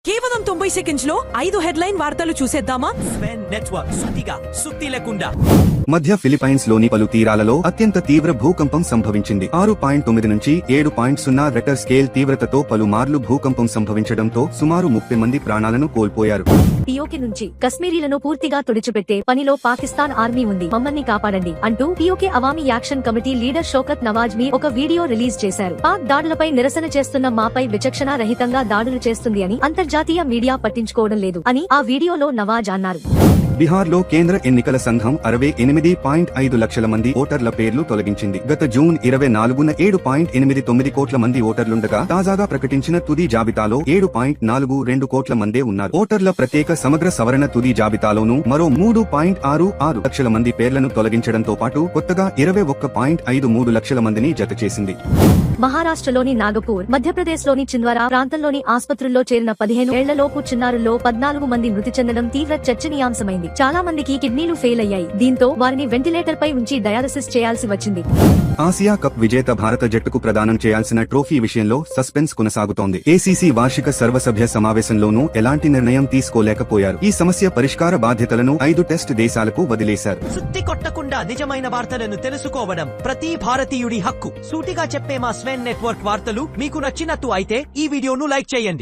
కేవలం 90 సెకండ్స్ లో 5 హెడ్లైన్ వార్తలు చూసేద్దామా? స్వెన్ నెట్వర్క్ సుత్తిగా సుత్తి లేకుండా. మధ్య ఫిలిప్పైన్స్ లోని పలు తీరాలలో అత్యంత తీవ్ర భూకంపం సంభవించింది. 6.9 నుంచి 7.0 రెక్టర్ స్కేల్ తీవ్రతతో పలుమార్లు భూకంపం సంభవించడంతో సుమారు 30 మంది ప్రాణాలను కోల్పోయారు. పిఓకే నుంచి కశ్మీరీలను పూర్తిగా తుడిచిపెట్టే పనిలో పాకిస్తాన్ ఆర్మీ ఉంది, మమ్మల్ని కాపాడండి అంటూ POK Awami action committee leader Shaukat Nawaz మీ ఒక వీడియో రిలీజ్ చేశారు. పాక్ దాడులపై నిరసన చేస్తున్న మాపై విచక్షణ రహితంగా దాడులు చేస్తుంది అని అంతర్జాతీయ మీడియా పట్టించుకోవడం లేదు అని ఆ వీడియోలో నవాజ్ అన్నారు. బీహార్లో కేంద్ర ఎన్నికల సంఘం 68.5 లక్షల మంది ఓటర్ల పేర్లు తొలగించింది. గత జూన్ 24న 7.89 కోట్ల మంది ఓటర్లుండగా తాజాగా ప్రకటించిన తుది జాబితాలో 7.42 కోట్ల మందే ఉన్నారు. ఓటర్ల ప్రత్యేక సమగ్ర సవరణ తుది జాబితాలోనూ మరో 3.66 లక్షల మంది పేర్లను తొలగించడంతో పాటు కొత్తగా 21.53 లక్షల మందిని జతచేసింది. మహారాష్ట్రలోని నాగపూర్, మధ్యప్రదేశ్లోని చింద్వారా ప్రాంతంలోని ఆసుపత్రుల్లో చేరిన 15 ఏళ్లలోపు చిన్నారుల్లో 14 మంది మృతి చెందడం తీవ్ర చర్చనీయాంశమైంది. చాలా మందికి కిడ్నీలు ఫెయిల్ అయ్యాయి. దీంతో వారిని వెంటిలేటర్ పై ఉంచి డయాలసిస్ చేయాల్సి వచ్చింది. ఆసియా కప్ విజేత భారత జట్టుకు ప్రదానం చేయాల్సిన ట్రోఫీ విషయంలో సస్పెన్స్ కొనసాగుతోంది. ఏసీసీ వార్షిక సర్వసభ్య సమావేశంలోనూ ఎలాంటి నిర్ణయం తీసుకోలేకపోయారు. ఈ సమస్య పరిష్కార బాధ్యతలను 5 టెస్ట్ దేశాలకు వదిలేశారు. సుత్తి కొట్టకుండా నిజమైన వార్తలను తెలుసుకోవడం ప్రతి భారతీయుడి హక్కు. సూటిగా చెప్పే మా స్వెన్ నెట్వర్క్ వార్తలు మీకు నచ్చినట్టు అయితే ఈ వీడియోను లైక్ చేయండి.